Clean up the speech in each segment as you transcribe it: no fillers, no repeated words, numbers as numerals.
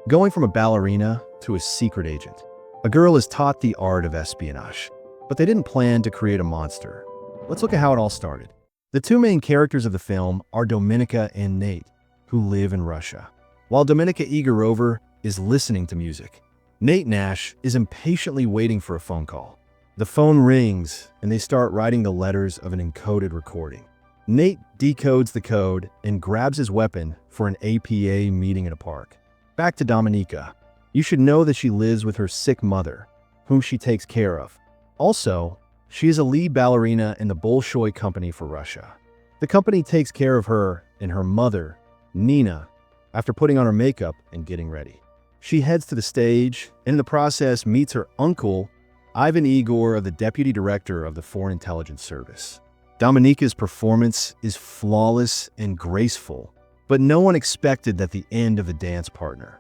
going from a ballerina to a secret agent. A girl is taught the art of espionage, but they didn't plan to create a monster. Let's look at how it all started. The two main characters of the film are Dominika and Nate, who live in Russia. While Dominika Egorova is listening to music, Nate Nash is impatiently waiting for a phone call. The phone rings, and they start writing the letters of an encoded recording. Nate decodes the code and grabs his weapon for an APA meeting in a park. Back to Dominika. You should know that she lives with her sick mother, whom she takes care of. Also, she is a lead ballerina in the Bolshoi Company for Russia. The company takes care of her and her mother, Nina, after putting on her makeup and getting ready. She heads to the stage and in the process meets her uncle, Ivan Igor, of the Deputy Director of the Foreign Intelligence Service. Dominika's performance is flawless and graceful, but no one expected that the end of the dance partner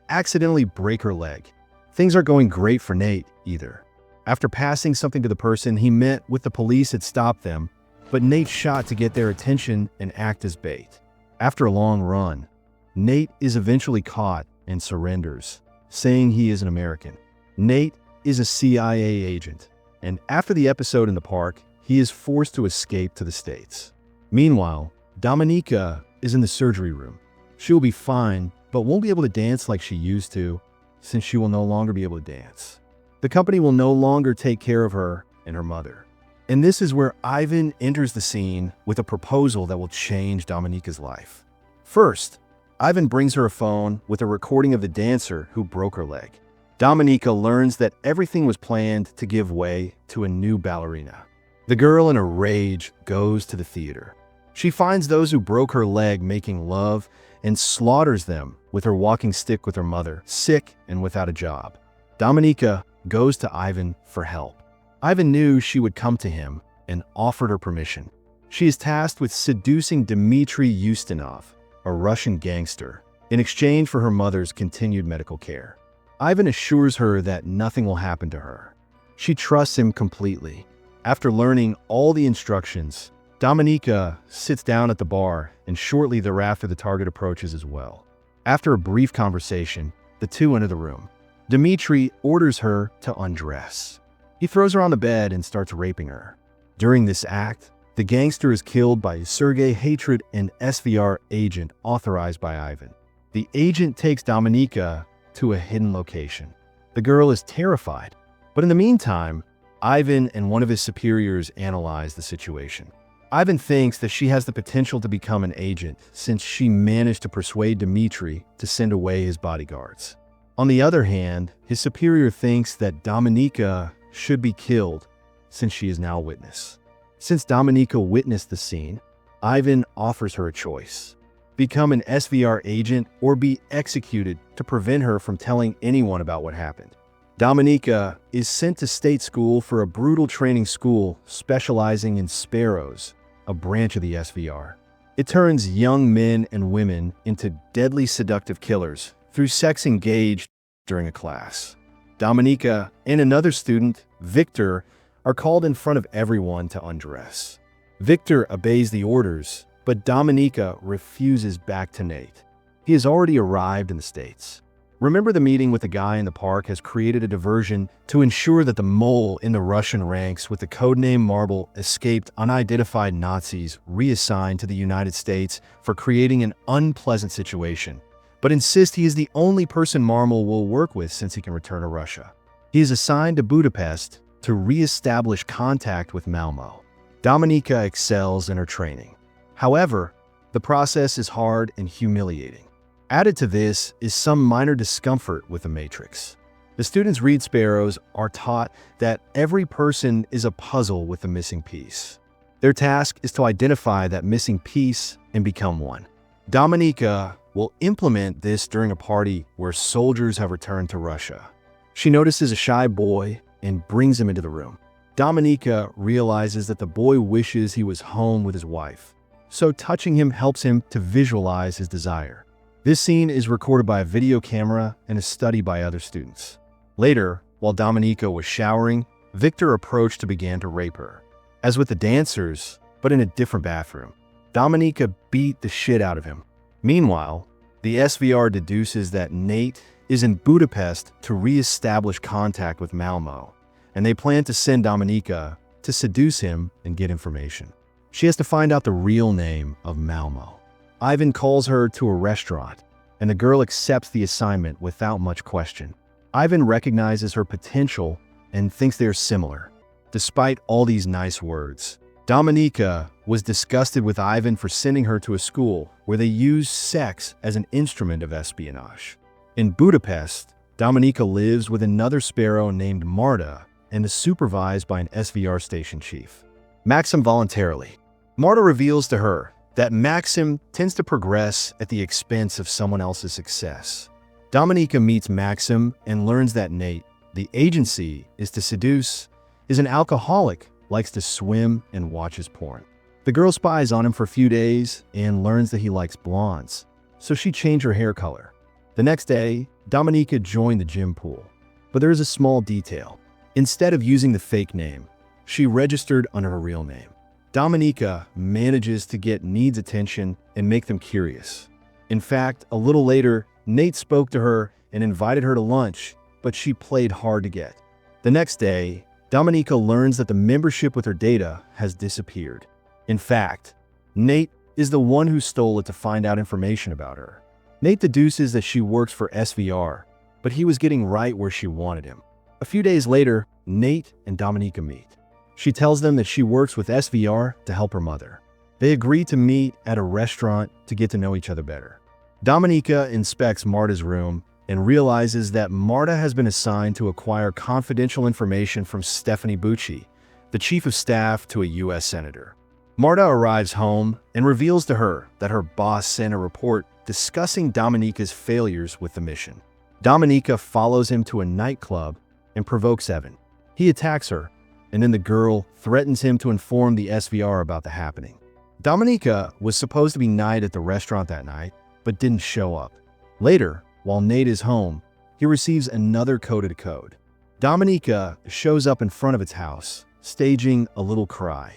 accidentally break her leg. Things aren't going great for Nate either. After passing something to the person he met with, the police had stopped them, but Nate shot to get their attention and act as bait. After a long run, Nate is eventually caught and surrenders, saying he is an American. Nate is a CIA agent, and after the episode in the park, he is forced to escape to the States. Meanwhile, Dominika is in the surgery room. She will be fine, but won't be able to dance like she used to, since she will no longer be able to dance. The company will no longer take care of her and her mother. And this is where Ivan enters the scene with a proposal that will change Dominika's life. First, Ivan brings her a phone with a recording of the dancer who broke her leg. Dominika learns that everything was planned to give way to a new ballerina. The girl, in a rage, goes to the theater. She finds those who broke her leg making love and slaughters them with her walking stick with her mother, sick and without a job. Dominika goes to Ivan for help. Ivan knew she would come to him and offered her permission. She is tasked with seducing Dmitry Ustinov, a Russian gangster, in exchange for her mother's continued medical care. Ivan assures her that nothing will happen to her. She trusts him completely. After learning all the instructions, Dominika sits down at the bar, and shortly thereafter the target approaches as well. After a brief conversation, the two enter the room. Dmitry orders her to undress. He throws her on the bed and starts raping her. During this act, the gangster is killed by a Sergei Hatred and SVR agent authorized by Ivan. The agent takes Dominika to a hidden location. The girl is terrified, but in the meantime, Ivan and one of his superiors analyze the situation. Ivan thinks that she has the potential to become an agent since she managed to persuade Dmitry to send away his bodyguards. On the other hand, his superior thinks that Dominika should be killed since she is now a witness. Since Dominika witnessed the scene, Ivan offers her a choice: become an SVR agent or be executed to prevent her from telling anyone about what happened. Dominika is sent to state school for a brutal training school specializing in Sparrows, a branch of the SVR. It turns young men and women into deadly seductive killers through sex engaged during a class. Dominika and another student, Victor, are called in front of everyone to undress. Victor obeys the orders, but Dominika refuses back to Nate. He has already arrived in the States. Remember, the meeting with the guy in the park has created a diversion to ensure that the mole in the Russian ranks with the codename Marble escaped unidentified Nazis reassigned to the United States for creating an unpleasant situation, but insist he is the only person Marble will work with since he can return to Russia. He is assigned to Budapest to re-establish contact with Malmo. Dominika excels in her training. However, the process is hard and humiliating. Added to this is some minor discomfort with the Matrix. The students read Sparrows are taught that every person is a puzzle with a missing piece. Their task is to identify that missing piece and become one. Dominika will implement this during a party where soldiers have returned to Russia. She notices a shy boy and brings him into the room. Dominika realizes that the boy wishes he was home with his wife, so touching him helps him to visualize his desire. This scene is recorded by a video camera and is studied by other students. Later, while Dominika was showering, Victor approached and began to rape her. As with the dancers, but in a different bathroom, Dominika beat the shit out of him. Meanwhile, The SVR deduces that Nate is in Budapest to re-establish contact with Malmo, and they plan to send Dominika to seduce him and get information. She has to find out the real name of Malmo. Ivan calls her to a restaurant, and the girl accepts the assignment without much question. Ivan recognizes her potential and thinks they are similar. Despite all these nice words, Dominika was disgusted with Ivan for sending her to a school where they use sex as an instrument of espionage. In Budapest, Dominika lives with another Sparrow named Marta and is supervised by an SVR station chief, Maxim. Voluntarily, Marta reveals to her that Maxim tends to progress at the expense of someone else's success. Dominika meets Maxim and learns that Nate, the agency is to seduce, is an alcoholic, likes to swim, and watches porn. The girl spies on him for a few days and learns that he likes blondes, so she changed her hair color. The next day, Dominika joined the gym pool, but there is a small detail. Instead of using the fake name, she registered under her real name. Dominika manages to get Need's attention and make them curious. In fact, a little later, Nate spoke to her and invited her to lunch, but she played hard to get. The next day, Dominika learns that the membership with her data has disappeared. In fact, Nate is the one who stole it to find out information about her. Nate deduces that she works for SVR, but he was getting right where she wanted him. A few days later, Nate and Dominika meet. She tells them that she works with SVR to help her mother. They agree to meet at a restaurant to get to know each other better. Dominika inspects Marta's room and realizes that Marta has been assigned to acquire confidential information from Stephanie Bucci, the chief of staff to a U.S. senator. Marta arrives home and reveals to her that her boss sent a report discussing Dominika's failures with the mission. Dominika follows him to a nightclub and provokes Evan. He attacks her, and then the girl threatens him to inform the SVR about the happening. Dominika was supposed to be night at the restaurant that night, but didn't show up. Later, while Nate is home, he receives another coded code. Dominika shows up in front of its house, staging a little cry.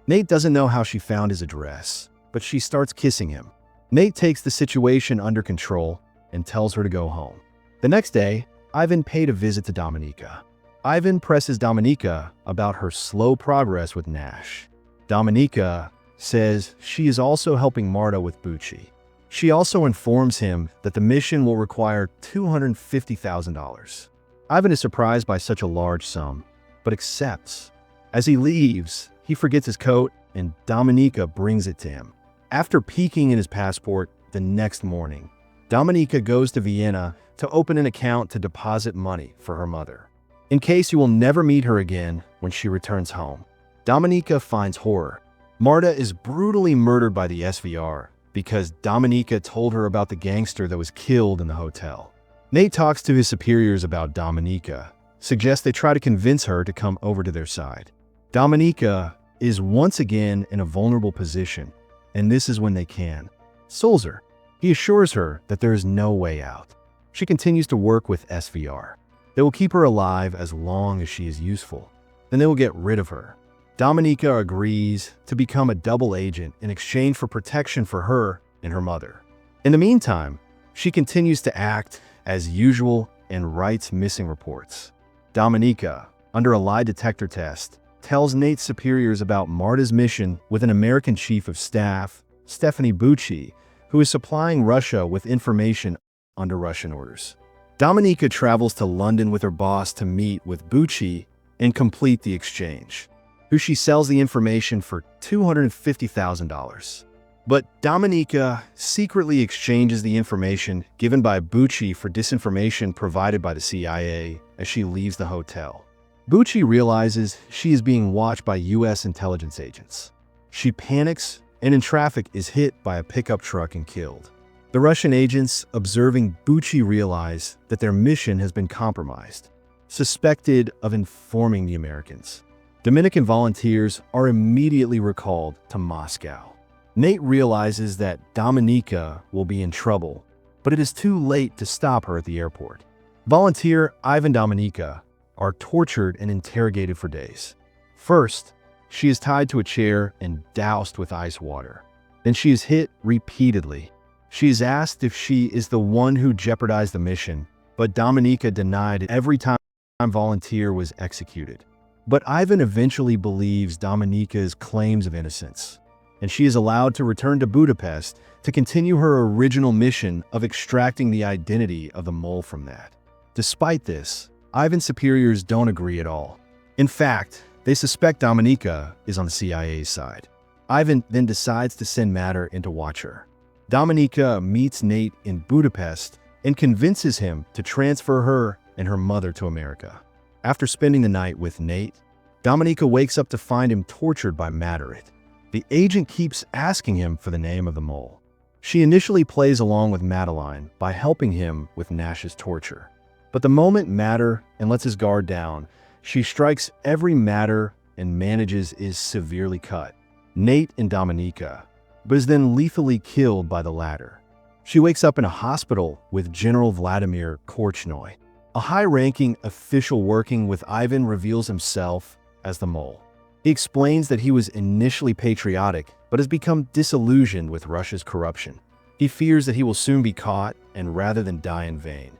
Nate doesn't know how she found his address, but she starts kissing him. Nate takes the situation under control and tells her to go home. The next day, Ivan paid a visit to Dominika. Ivan presses Dominika about her slow progress with Nash. Dominika says she is also helping Marta with Bucci. She also informs him that the mission will require $250,000. Ivan is surprised by such a large sum, but accepts. As he leaves, he forgets his coat, and Dominika brings it to him. After peeking in his passport the next morning, Dominika goes to Vienna to open an account to deposit money for her mother, in case he will never meet her again when she returns home. Dominika finds horror. Marta is brutally murdered by the SVR because Dominika told her about the gangster that was killed in the hotel. Nate talks to his superiors about Dominika, suggests they try to convince her to come over to their side. Dominika is once again in a vulnerable position, and this is when they can. Sulzer. He assures her that there is no way out. She continues to work with SVR. They will keep her alive as long as she is useful. Then they will get rid of her. Dominika agrees to become a double agent in exchange for protection for her and her mother. In the meantime, she continues to act as usual and writes missing reports. Dominika, under a lie detector test, tells Nate's superiors about Marta's mission with an American chief of staff, Stephanie Bucci, who is supplying Russia with information under Russian orders. Dominika travels to London with her boss to meet with Bucci and complete the exchange, who she sells the information for $250,000. But Dominika secretly exchanges the information given by Bucci for disinformation provided by the CIA as she leaves the hotel. Bucci realizes she is being watched by U.S. intelligence agents. She panics and in traffic is hit by a pickup truck and killed. The Russian agents observing Bucci realize that their mission has been compromised, suspected of informing the Americans. Dominican volunteers are immediately recalled to Moscow. Nate realizes that Dominika will be in trouble, but it is too late to stop her at the airport. Volunteer Ivan and Dominika are tortured and interrogated for days. First, she is tied to a chair and doused with ice water. Then she is hit repeatedly. She is asked if she is the one who jeopardized the mission, but Dominika denied it every time a volunteer was executed. But Ivan eventually believes Dominika's claims of innocence, and she is allowed to return to Budapest to continue her original mission of extracting the identity of the mole from that. Despite this, Ivan's superiors don't agree at all. In fact, they suspect Dominika is on the CIA's side. Ivan then decides to send Matter in to watch her. Dominika meets Nate in Budapest and convinces him to transfer her and her mother to America. After spending the night with Nate, Dominika wakes up to find him tortured by Matter. The agent keeps asking him for the name of the mole. She initially plays along with Madeline by helping him with Nash's torture. But the moment Matter lets his guard down, she strikes every Matter and manages is severely cut Nate and Dominika, but is then lethally killed by the latter. She wakes up in a hospital with General Vladimir Korchnoi. A high-ranking official working with Ivan reveals himself as the mole. He explains that he was initially patriotic, but has become disillusioned with Russia's corruption. He fears that he will soon be caught, and rather than die in vain,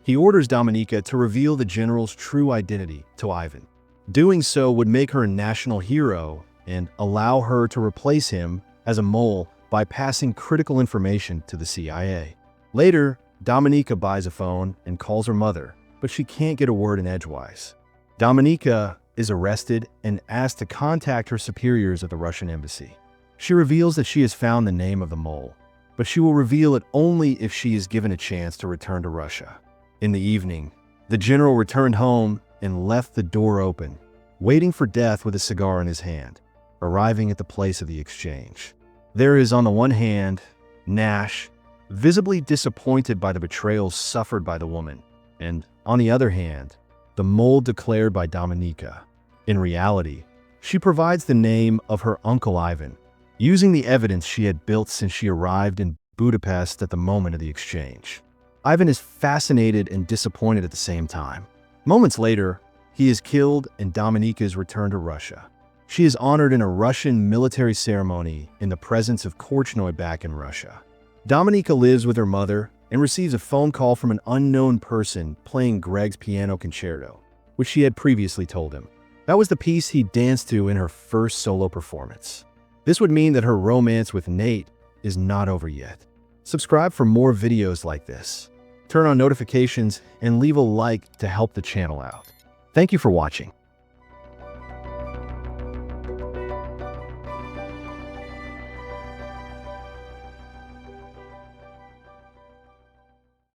he orders Dominika to reveal the general's true identity to Ivan. Doing so would make her a national hero and allow her to replace him as a mole by passing critical information to the CIA. Later, Dominika buys a phone and calls her mother, but she can't get a word in edgewise. Dominika is arrested and asked to contact her superiors at the Russian embassy. She reveals that she has found the name of the mole, but she will reveal it only if she is given a chance to return to Russia. In the evening, the general returned home and left the door open, waiting for death with a cigar in his hand, arriving at the place of the exchange. There is, on the one hand, Nash, visibly disappointed by the betrayal suffered by the woman, and, on the other hand, the mole declared by Dominika. In reality, she provides the name of her uncle Ivan, using the evidence she had built since she arrived in Budapest at the moment of the exchange. Ivan is fascinated and disappointed at the same time. Moments later, he is killed and Dominika is returned to Russia. She is honored in a Russian military ceremony in the presence of Korchnoi back in Russia. Dominika lives with her mother and receives a phone call from an unknown person playing Greg's piano concerto, which she had previously told him. That was the piece he danced to in her first solo performance. This would mean that her romance with Nate is not over yet. Subscribe for more videos like this. Turn on notifications and leave a like to help the channel out. Thank you for watching.